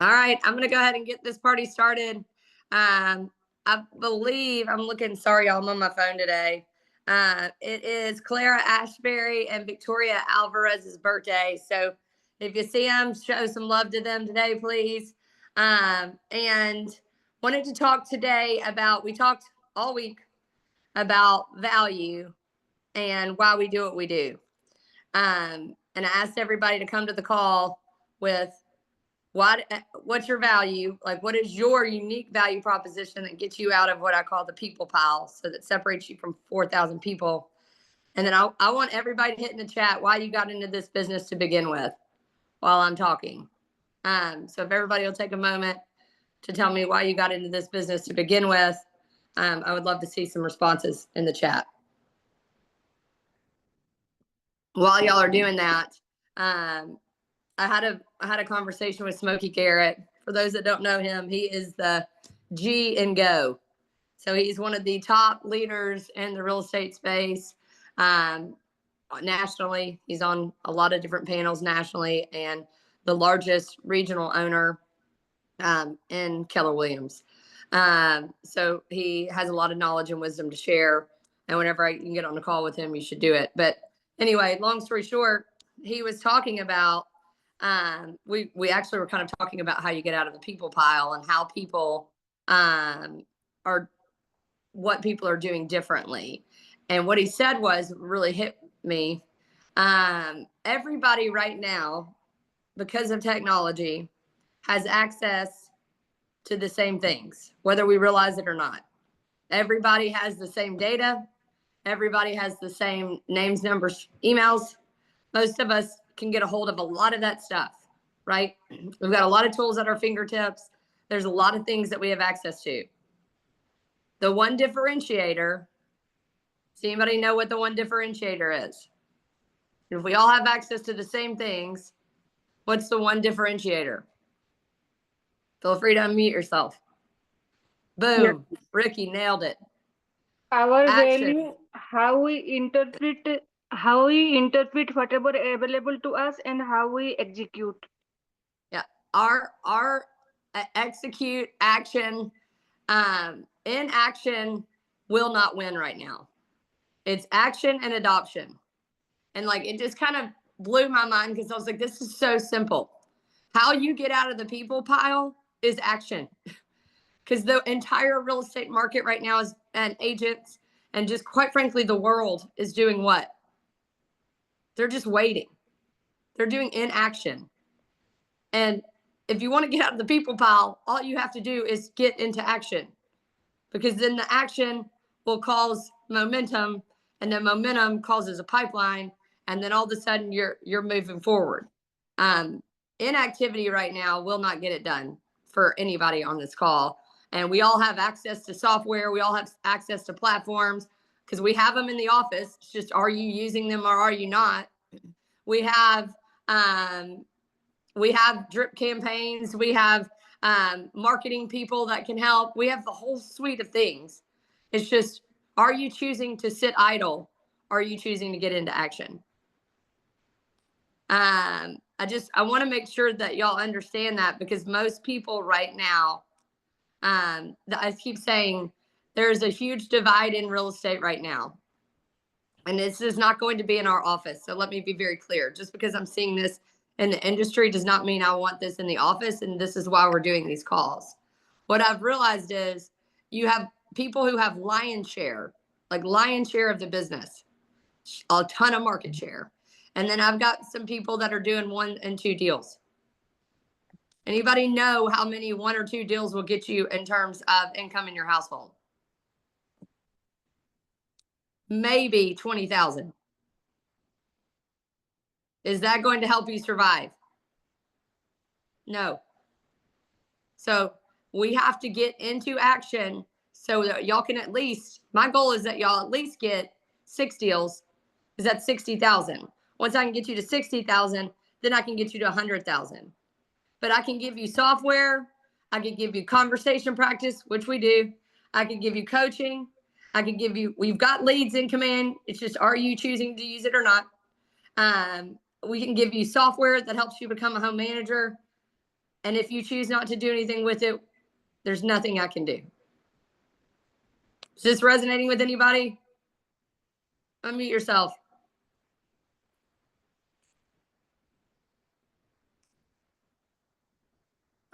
All right, I'm going to go ahead and get this party started. I believe I'm looking, sorry, y'all, I'm on my phone today. It is Clara Ashbury and Victoria Alvarez's birthday. So if you see them, show some love to them today, please. And wanted to talk today about, we talked all week about value and why we do what we do. And I asked everybody to come to the call with what's your value? Like, what is your unique value proposition that gets you out of what I call the people pile, so that separates you from 4,000 people? And then I want everybody to hit in the chat why you got into this business to begin with while I'm talking. So if everybody will take a moment to tell me why you got into this business to begin with, I would love to see some responses in the chat. While y'all are doing that, I had a conversation with Smokey Garrett. For those that don't know him, he is the G and Go. So he's one of the top leaders in the real estate space nationally. He's on a lot of different panels nationally, and the largest regional owner in Keller Williams. So he has a lot of knowledge and wisdom to share. And whenever I can get on a call with him, you should do it. But anyway, long story short, he was talking about, we actually were kind of talking about how you get out of the people pile and how people are, what people are doing differently. And what he said was really hit me. Everybody right now, because of technology, has access to the same things, whether we realize it or not. Everybody has the same data. Everybody has the same names, numbers, emails. Most of us can get a hold of a lot of that stuff, right? We've got a lot of tools at our fingertips. There's a lot of things that we have access to. The one differentiator, does anybody know what the one differentiator is? If we all have access to the same things, what's the one differentiator? Feel free to unmute yourself. Boom. Yep. Ricky nailed it. Our action. Value, how we interpret whatever available to us, and how we execute. Yeah. Our execute action, inaction will not win right now. It's action and adoption. And like, it just kind of blew my mind, because I was like, this is so simple. How you get out of the people pile is action. Because the entire real estate market right now is, and agents, and just quite frankly, the world is doing what? They're just waiting. They're doing inaction. And if you want to get out of the people pile, all you have to do is get into action, because then the action will cause momentum, and then momentum causes a pipeline, and then all of a sudden you're moving forward. Inactivity right now will not get it done for anybody on this call. And we all have access to software. We all have access to platforms, because we have them in the office. It's just, are you using them or are you not? We have drip campaigns. We have marketing people that can help. We have the whole suite of things. It's just, are you choosing to sit idle? Or are you choosing to get into action? I want to make sure that y'all understand that, because most people right now, I keep saying there's a huge divide in real estate right now. And this is not going to be in our office. So let me be very clear. Just because I'm seeing this in the industry does not mean I want this in the office. And this is why we're doing these calls. What I've realized is you have people who have lion's share of the business, a ton of market share. And then I've got some people that are doing 1 and 2 deals. Anybody know how many 1 or 2 deals will get you in terms of income in your household? Maybe 20,000. Is that going to help you survive? No. So we have to get into action so that y'all can at least, my goal is that y'all at least get 6 deals, because that's 60,000. Once I can get you to 60,000, then I can get you to 100,000. But I can give you software. I can give you conversation practice, which we do. I can give you coaching. I can give you, we've got leads in command. It's just, are you choosing to use it or not? We can give you software that helps you become a home manager. And if you choose not to do anything with it, there's nothing I can do. Is this resonating with anybody? Unmute yourself.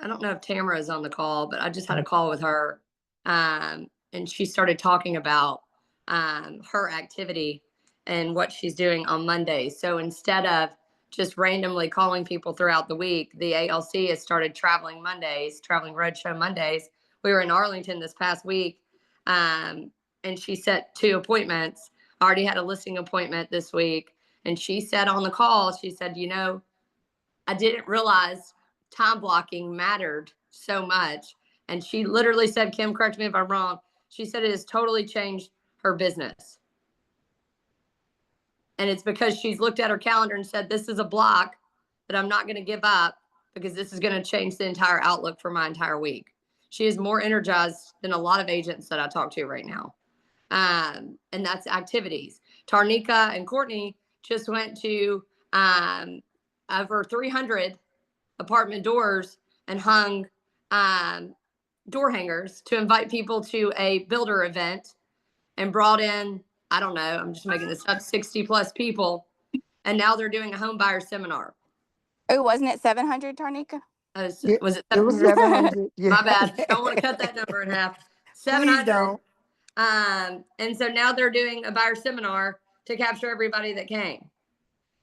I don't know if Tamara is on the call, but I just had a call with her. And she started talking about her activity and what she's doing on Mondays. So instead of just randomly calling people throughout the week, the ALC has started traveling Mondays, traveling roadshow Mondays. We were in Arlington this past week, and she set 2 appointments. I already had a listing appointment this week. And she said on the call, she said, you know, I didn't realize time blocking mattered so much. And she literally said, Kim, correct me if I'm wrong. She said it has totally changed her business. And it's because she's looked at her calendar and said, this is a block that I'm not going to give up because this is going to change the entire outlook for my entire week. She is more energized than a lot of agents that I talk to right now. And that's activities. Tarnika and Courtney just went to over 300 apartment doors and hung door hangers to invite people to a builder event and brought in, I don't know, I'm just making this up, 60 plus people. And now they're doing a home buyer seminar. Oh, wasn't it 700, Tarnika? Was Yeah, it it was 700? 700. Yeah. My bad. Don't want to cut that number in half. Please 700. don't. And so now they're doing a buyer seminar to capture everybody that came.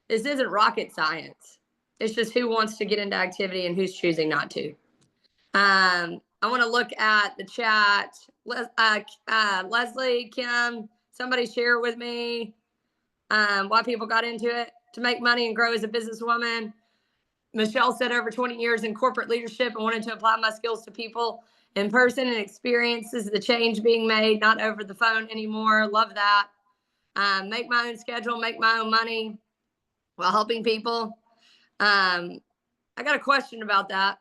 This isn't rocket science. It's just who wants to get into activity and who's choosing not to. I want to look at the chat. Leslie, Kim, somebody share with me why people got into it. To make money and grow as a businesswoman. Michelle said over 20 years in corporate leadership and wanted to apply my skills to people in person and experiences the change being made, not over the phone anymore. Love that. Make my own schedule, make my own money while helping people. I got a question about that.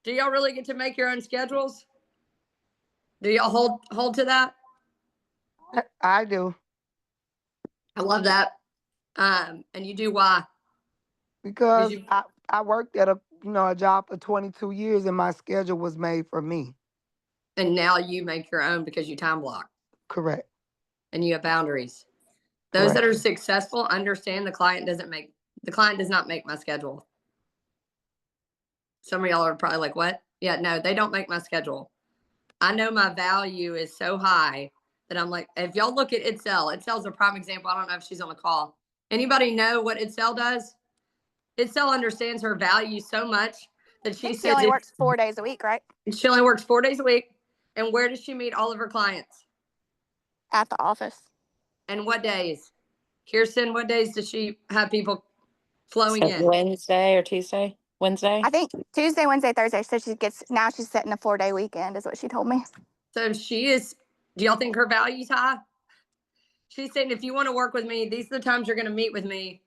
Do y'all really get to make your own schedules? Do y'all hold to that? I do. I love that. And you do why? Because you- I worked at a job for 22 years and my schedule was made for me. And now you make your own because you time block Correct. and you have boundaries. Those that Correct. are successful understand the client does not make my schedule. Some of y'all are probably like, what? Yeah, no, they don't make my schedule. I know my value is so high that I'm like, if y'all look at Itzel's a prime example. I don't know if she's on the call. Anybody know what Itzel does? Itzel understands her value so much that she She says only works 4 days a week, right? she only works 4 days a week. And where does she meet all of her clients? At the office. And what days? Kirsten, what days does she have people flowing So in? Wednesday or Tuesday? Wednesday? I think Tuesday, Wednesday, Thursday. So she's setting a 4-day weekend is what she told me. So do y'all think her value's high? She's saying, if you want to work with me, these are the times you're going to meet with me.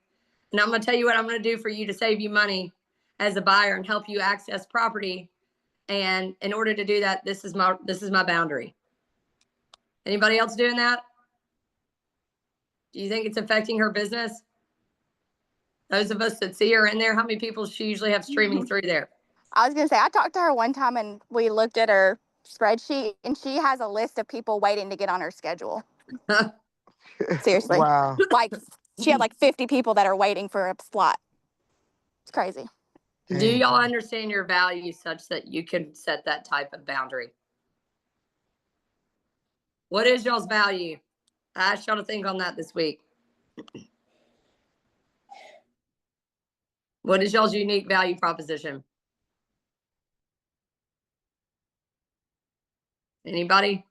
And I'm going to tell you what I'm going to do for you to save you money as a buyer and help you access property. And in order to do that, this is my boundary. Anybody else doing that? Do you think it's affecting her business? Those of us that see her in there, how many people she usually have streaming through there? I was going to say, I talked to her one time and we looked at her spreadsheet and she has a list of people waiting to get on her schedule. Seriously. Wow. Like she had like 50 people that are waiting for a slot. It's crazy. Do Dang. y'all understand your value such that you can set that type of boundary? What is y'all's value? I asked y'all to think on that this week. What is y'all's unique value proposition? Anybody?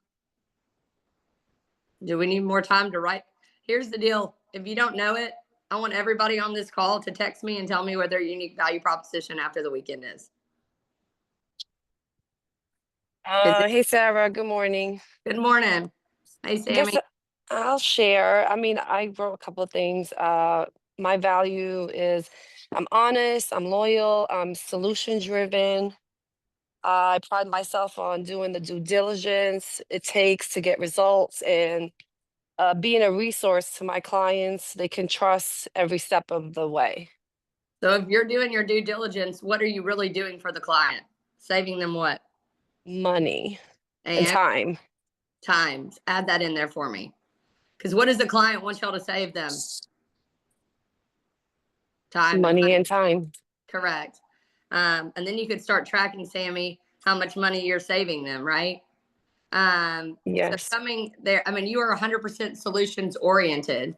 Do we need more time to write? Here's the deal. If you don't know it, I want everybody on this call to text me and tell me what their unique value proposition after the weekend is. Hey, Sarah. Good morning. Good morning. Hey, I guess Sammy. I'll share. I mean, I wrote a couple of things. My value is I'm honest, I'm loyal, I'm solution driven. I pride myself on doing the due diligence it takes to get results and being a resource to my clients. They can trust every step of the way. So if you're doing your due diligence, what are you really doing for the client? Saving them what? Money and And time. times. Add that in there for me. Because what does the client want y'all to save them? Time. Money and time. Correct. And then you could start tracking, Sammy, how much money you're saving them, right? Yes. So coming there, I mean, you are 100% solutions oriented,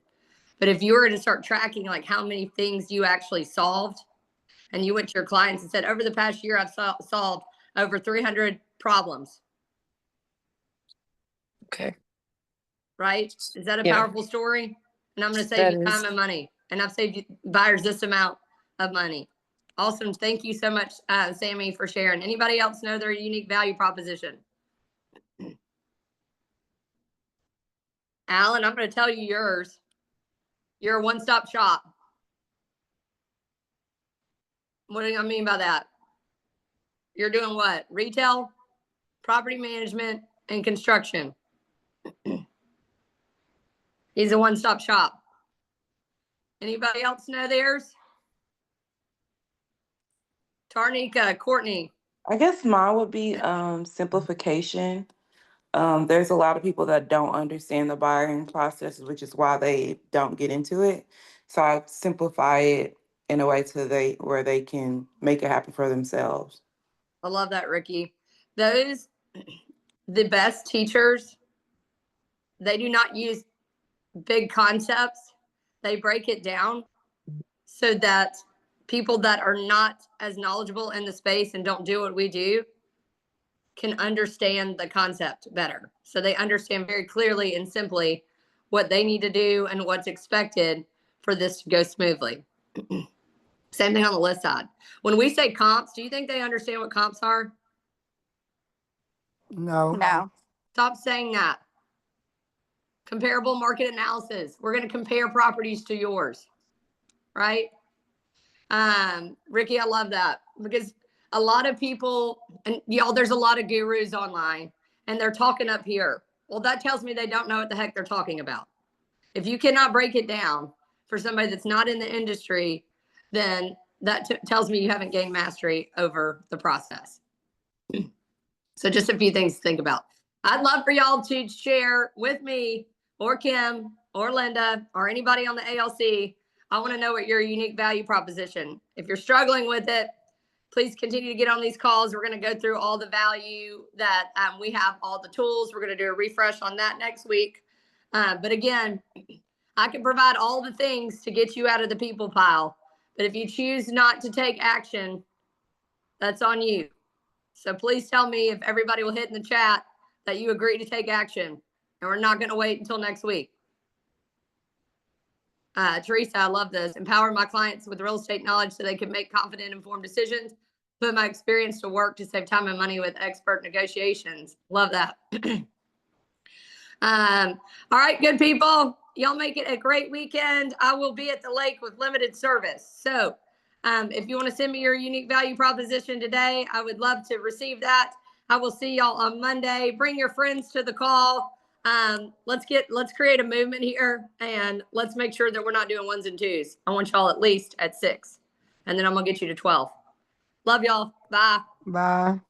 but if you were to start tracking like how many things you actually solved, and you went to your clients and said, over the past year, I've solved over 300 problems, Okay. right? Is that a Yeah. powerful story? And I'm going to save That you is. time and money, and I've saved you buyers this amount of money. Awesome. Thank you so much, Sammy, for sharing. Anybody else know their unique value proposition? Alan, I'm going to tell you yours. You're a one-stop shop. What do I mean by that? You're doing what? Retail, property management, and construction. He's a one-stop shop. Anybody else know theirs? Tarnika, Courtney. I guess mine would be simplification. There's a lot of people that don't understand the buying process, which is why they don't get into it. So I simplify it in a way where they can make it happen for themselves. I love that, Ricky. Those, the best teachers, they do not use big concepts. They break it down so that people that are not as knowledgeable in the space and don't do what we do can understand the concept better. So they understand very clearly and simply what they need to do and what's expected for this to go smoothly. Same thing on the list side. When we say comps, do you think they understand what comps are? No. No. Stop saying that. Comparable market analysis. We're going to compare properties to yours, right? Ricky, I love that because a lot of people, and y'all, there's a lot of gurus online and they're talking up here. Well, that tells me they don't know what the heck they're talking about. If you cannot break it down for somebody that's not in the industry, then that tells me you haven't gained mastery over the process. So just a few things to think about. I'd love for y'all to share with me or Kim or Linda or anybody on the ALC. I want to know what your unique value proposition. If you're struggling with it, please continue to get on these calls. We're going to go through all the value that we have, all the tools. We're going to do a refresh on that next week. But again, I can provide all the things to get you out of the people pile. But if you choose not to take action, that's on you. So please tell me if everybody will hit in the chat that you agree to take action. And we're not going to wait until next week. Teresa, I love this. Empower my clients with real estate knowledge so they can make confident, informed decisions. Put my experience to work to save time and money with expert negotiations. Love that. All right, good people. Y'all make it a great weekend. I will be at the lake with limited service. So if you want to send me your unique value proposition today, I would love to receive that. I will see y'all on Monday. Bring your friends to the call. Let's create a movement here and let's make sure that we're not doing ones and twos. I want y'all at least at 6, and then I'm gonna get you to 12. Love y'all. Bye. Bye.